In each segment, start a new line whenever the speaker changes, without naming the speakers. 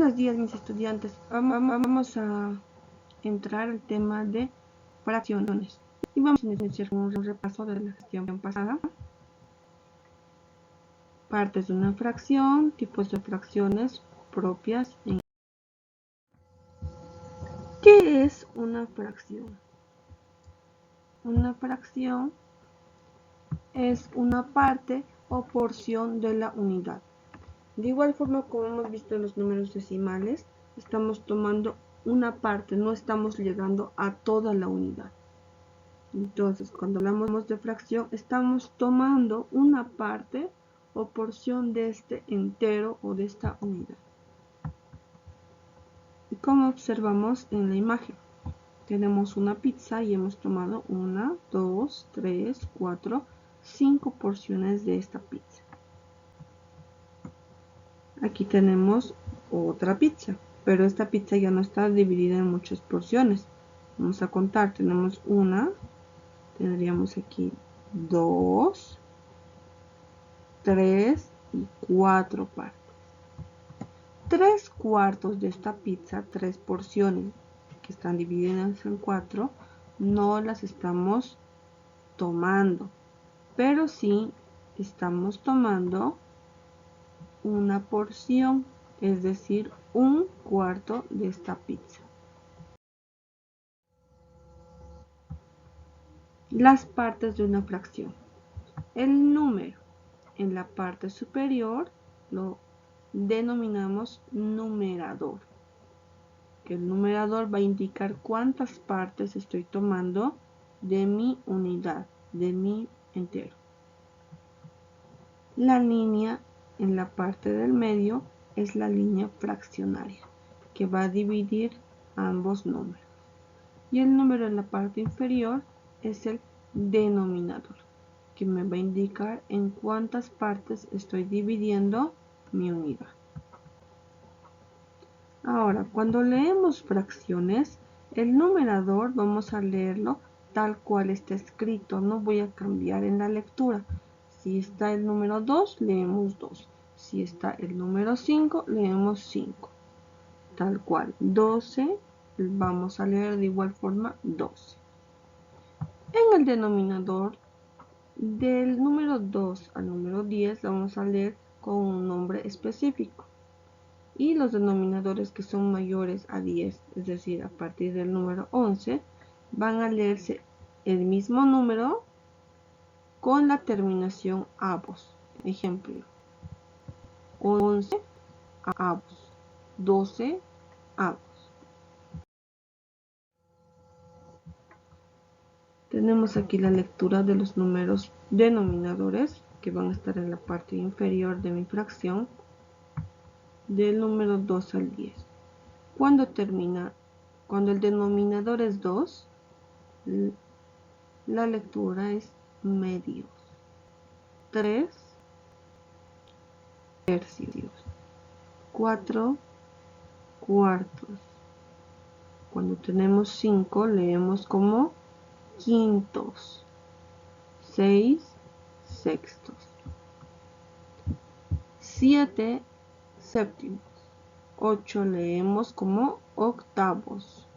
Buenos días, mis estudiantes. Vamos a entrar al tema de fracciones y vamos a iniciar con un repaso de la sesión pasada. Partes de una fracción, tipos de fracciones propias. ¿Qué es una fracción? Una fracción es una parte o porción de la unidad. De igual forma, como hemos visto en los números decimales, estamos tomando una parte, no estamos llegando a toda la unidad. Entonces, cuando hablamos de fracción, estamos tomando una parte o porción de este entero o de esta unidad. Y como observamos en la imagen, tenemos una pizza y hemos tomado 1, 2, 3, 4, 5 porciones de esta pizza. Aquí tenemos otra pizza, pero esta pizza ya no está dividida en muchas porciones. Vamos a contar, tenemos una, tendríamos aquí 2, 3 y 4 partes. 3/4 de esta pizza, 3 porciones que están divididas en 4, no las estamos tomando, pero sí estamos tomando una porción, es decir, 1/4 de esta pizza. Las partes de una fracción. El número en la parte superior lo denominamos numerador, que el numerador va a indicar cuántas partes estoy tomando de mi unidad, de mi entero. La línea en la parte del medio es la línea fraccionaria, que va a dividir ambos números. Y el número en la parte inferior es el denominador, que me va a indicar en cuántas partes estoy dividiendo mi unidad. Ahora, cuando leemos fracciones, el numerador vamos a leerlo tal cual está escrito. No voy a cambiar en la lectura. Si está el número 2, leemos 2. Si está el número 5, leemos 5. Tal cual. 12, vamos a leer de igual forma 12. En el denominador, del número 2 al número 10, vamos a leer con un nombre específico. Y los denominadores que son mayores a 10, es decir, a partir del número 11, van a leerse el mismo número con la terminación avos. Ejemplo, 11 avos, 12 avos. Tenemos aquí la lectura de los números denominadores que van a estar en la parte inferior de mi fracción, del número 2 al 10. Cuando el denominador es 2, la lectura es medios. 3 tercios. 4 cuartos. Cuando tenemos 5, leemos como quintos. 6 sextos. 7 séptimos. 8 leemos como octavos.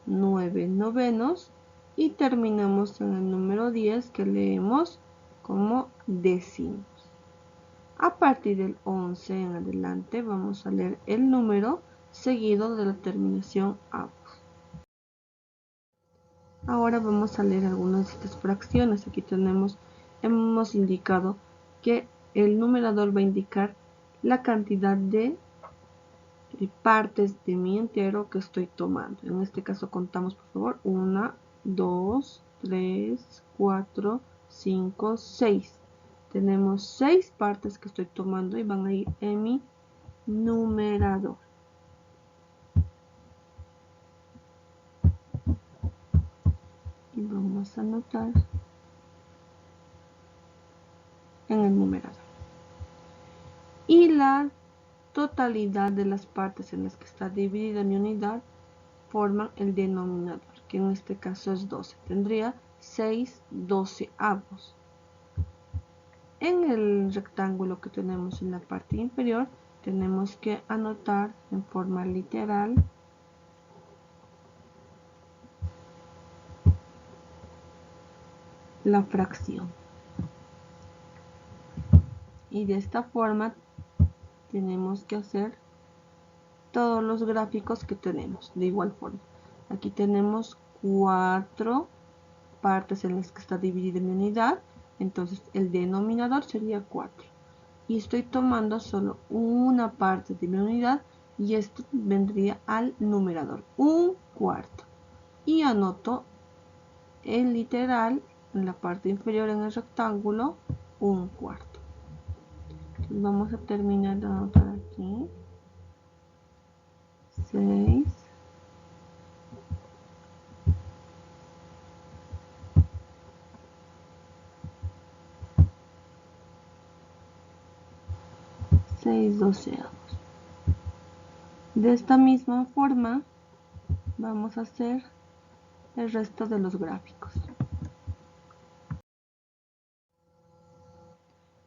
9 novenos. Y terminamos en el número 10, que leemos como décimos. A partir del 11 en adelante vamos a leer el número seguido de la terminación avos. Ahora vamos a leer algunas de estas fracciones. Aquí hemos indicado que el numerador va a indicar la cantidad de partes de mi entero que estoy tomando. En este caso contamos, por favor, 1, 2, 3, 4, 5, 6. Tenemos 6 partes que estoy tomando y van a ir en mi numerador. Y vamos a anotar en el numerador. Y la totalidad de las partes en las que está dividida mi unidad forman el denominador, que en este caso es 12. Tendría 6 doceavos. En el rectángulo que tenemos en la parte inferior tenemos que anotar en forma literal la fracción. Y de esta forma tenemos que hacer todos los gráficos que tenemos. De igual forma, aquí tenemos 4 partes en las que está dividida mi unidad, entonces el denominador sería 4. Y estoy tomando solo una parte de mi unidad y esto vendría al numerador, 1/4. Y anoto el literal en la parte inferior en el rectángulo, 1/4. Entonces vamos a terminar de anotar aquí. 6. 6/12. De esta misma forma vamos a hacer el resto de los gráficos.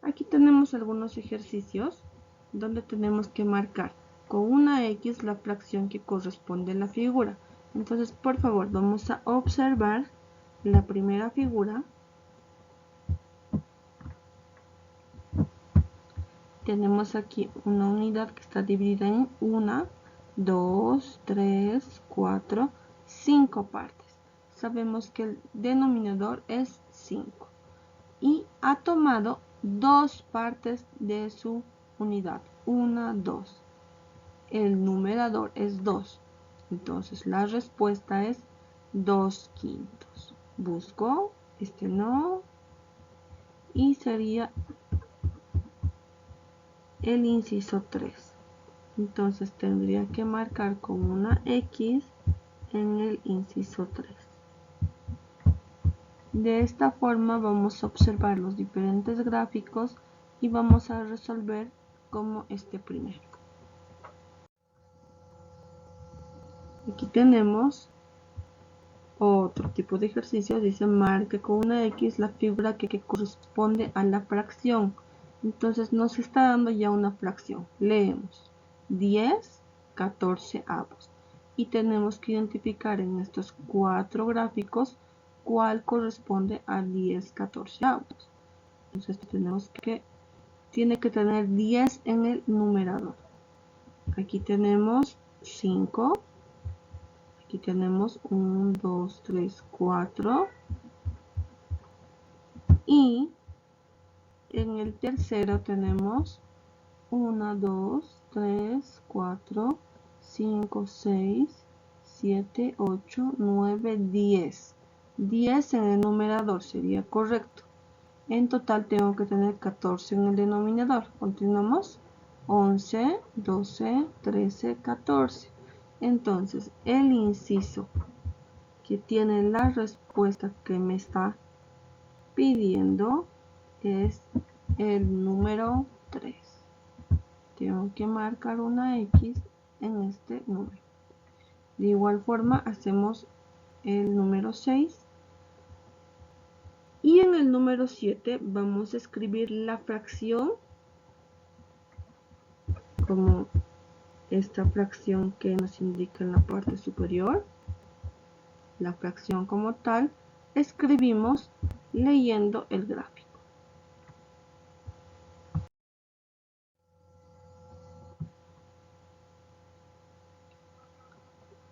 Aquí tenemos algunos ejercicios donde tenemos que marcar con una X la fracción que corresponde a la figura. Entonces, por favor, vamos a observar la primera figura. Tenemos aquí una unidad que está dividida en 1, 2, 3, 4, 5 partes. Sabemos que el denominador es 5 y ha tomado 2 partes de su unidad, 1, 2. El numerador es 2, entonces la respuesta es 2/5. Busco, este no, y sería el inciso 3. Entonces tendría que marcar con una X en el inciso 3. De esta forma vamos a observar los diferentes gráficos y vamos a resolver como este primero. Aquí tenemos otro tipo de ejercicio, dice marque con una X la figura que corresponde a la fracción. Entonces nos está dando ya una fracción. Leemos 10/14. Y tenemos que identificar en estos 4 gráficos cuál corresponde a 10/14. Entonces tiene que tener 10 en el numerador. Aquí tenemos 5. Aquí tenemos 1, 2, 3, 4. Y en el tercero tenemos 1, 2, 3, 4, 5, 6, 7, 8, 9, 10. 10 en el numerador sería correcto. En total tengo que tener 14 en el denominador. Continuamos. 11, 12, 13, 14. Entonces, el inciso que tiene la respuesta que me está pidiendo es el número 3. Tengo que marcar una X en este número. De igual forma hacemos el número 6. Y en el número 7 vamos a escribir la fracción como esta fracción que nos indica en la parte superior. La fracción como tal, escribimos leyendo el gráfico.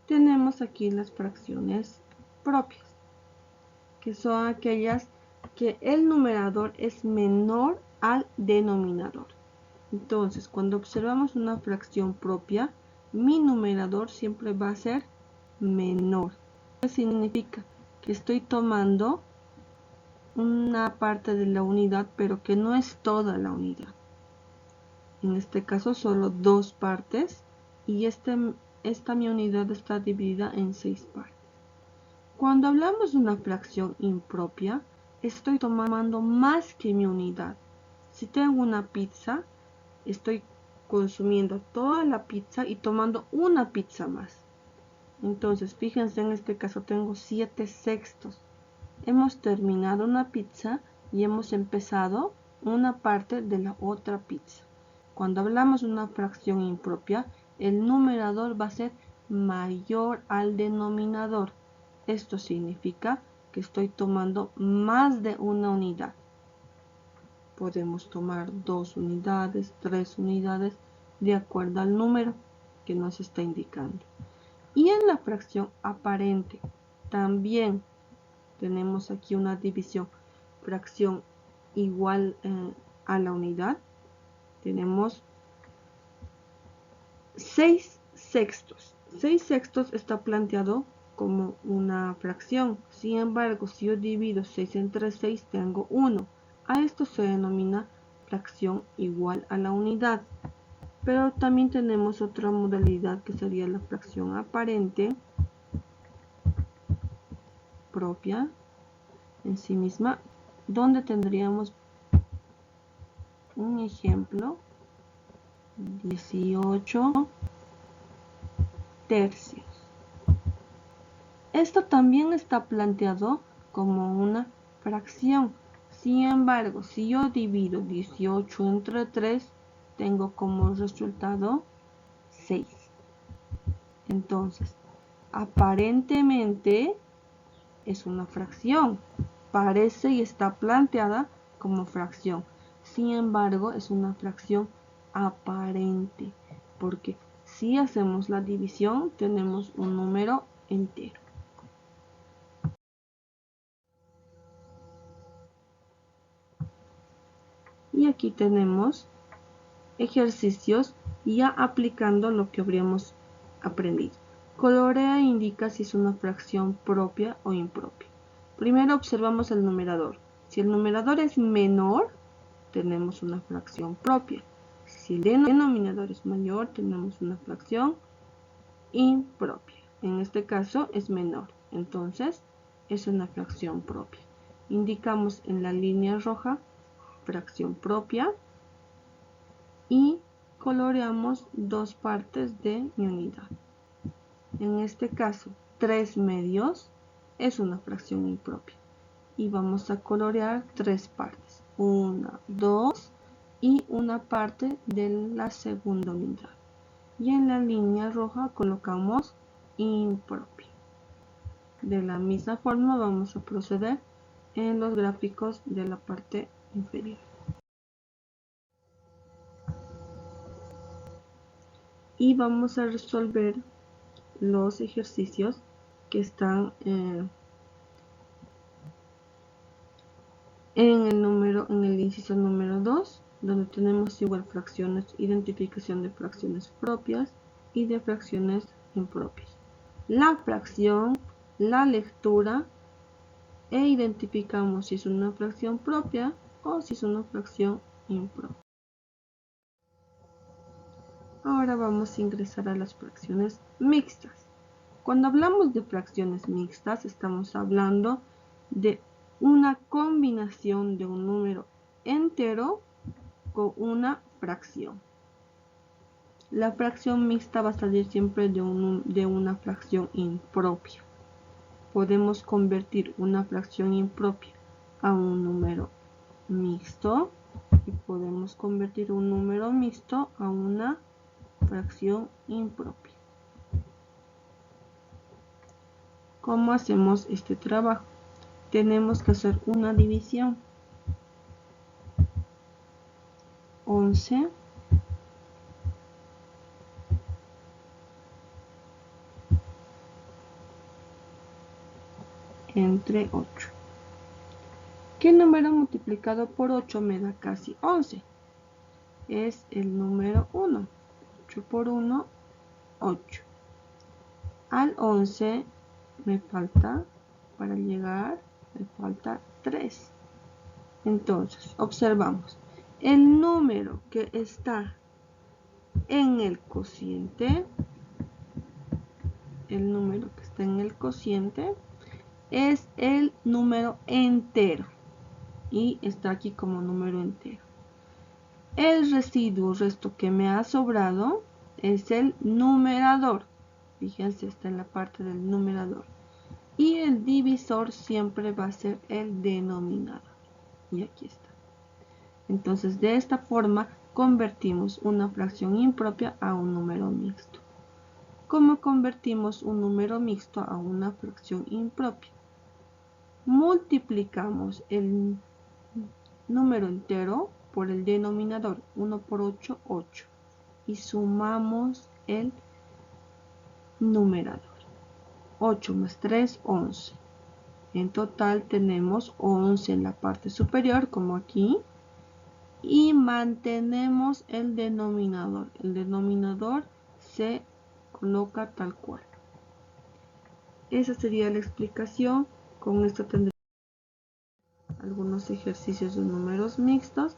Tenemos aquí las fracciones propias, que son aquellas que el numerador es menor al denominador. Entonces, cuando observamos una fracción propia, mi numerador siempre va a ser menor. ¿Qué significa? Que estoy tomando una parte de la unidad, pero que no es toda la unidad. En este caso, solo 2 partes, y esta mi unidad está dividida en 6 partes. Cuando hablamos de una fracción impropia, estoy tomando más que mi unidad. Si tengo una pizza, estoy consumiendo toda la pizza y tomando una pizza más. Entonces, fíjense, en este caso tengo 7/6. Hemos terminado una pizza y hemos empezado una parte de la otra pizza. Cuando hablamos de una fracción impropia, el numerador va a ser mayor al denominador. Esto significa que estoy tomando más de una unidad. Podemos tomar 2 unidades, 3 unidades, de acuerdo al número que nos está indicando. Y en la fracción aparente, también tenemos aquí una división, fracción igual a la unidad. Tenemos 6 sextos. 6 sextos está planteado como una fracción. Sin embargo, si yo divido 6 entre 6, tengo 1. A esto se denomina fracción igual a la unidad. Pero también tenemos otra modalidad que sería la fracción aparente propia en sí misma, donde tendríamos un ejemplo, 18 tercios. Esto también está planteado como una fracción. Sin embargo, si yo divido 18 entre 3, tengo como resultado 6. Entonces, aparentemente es una fracción. Parece y está planteada como fracción. Sin embargo, es una fracción aparente, porque si hacemos la división, tenemos un número entero. Y aquí tenemos ejercicios ya aplicando lo que habríamos aprendido. Colorea e indica si es una fracción propia o impropia. Primero observamos el numerador. Si el numerador es menor, tenemos una fracción propia. Si el denominador es mayor, tenemos una fracción impropia. En este caso es menor, entonces es una fracción propia. Indicamos en la línea roja fracción propia y coloreamos 2 partes de mi unidad. En este caso, 3 medios es una fracción impropia. Y vamos a colorear 3 partes. 1, 2 y una parte de la segunda unidad. Y en la línea roja colocamos impropia. De la misma forma vamos a proceder en los gráficos de la parte inferior. Y vamos a resolver los ejercicios que están en el inciso número 2, donde tenemos igual fracciones, identificación de fracciones propias y de fracciones impropias. La fracción, la lectura e identificamos si es una fracción propia o si es una fracción impropia. Ahora vamos a ingresar a las fracciones mixtas. Cuando hablamos de fracciones mixtas, estamos hablando de una combinación de un número entero con una fracción. La fracción mixta va a salir siempre de una fracción impropia. Podemos convertir una fracción impropia a un número mixto y podemos convertir un número mixto a una fracción impropia. ¿Cómo hacemos este trabajo? Tenemos que hacer una división. 11 entre 8. ¿Qué número multiplicado por 8 me da casi 11? Es el número 1. 8 por 1, 8. Al 11 me falta, para llegar, me falta 3. Entonces, observamos. El número que está en el cociente, es el número entero y está aquí como número entero. El residuo, resto que me ha sobrado, es el numerador. Fíjense, está en la parte del numerador. Y el divisor siempre va a ser el denominador. Y aquí está. Entonces, de esta forma convertimos una fracción impropia a un número mixto. ¿Cómo convertimos un número mixto a una fracción impropia? Multiplicamos el número entero por el denominador, 1 por 8, 8, y sumamos el numerador. 8 más 3, 11. En total tenemos 11 en la parte superior, como aquí, y mantenemos el denominador. El denominador se coloca tal cual. Esa sería la explicación. Con esto tendremos algunos ejercicios de números mixtos,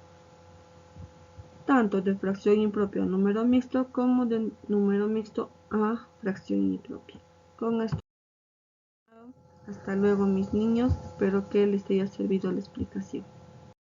tanto de fracción impropia a número mixto como de número mixto a fracción impropia. Con esto, hasta luego mis niños, espero que les haya servido la explicación.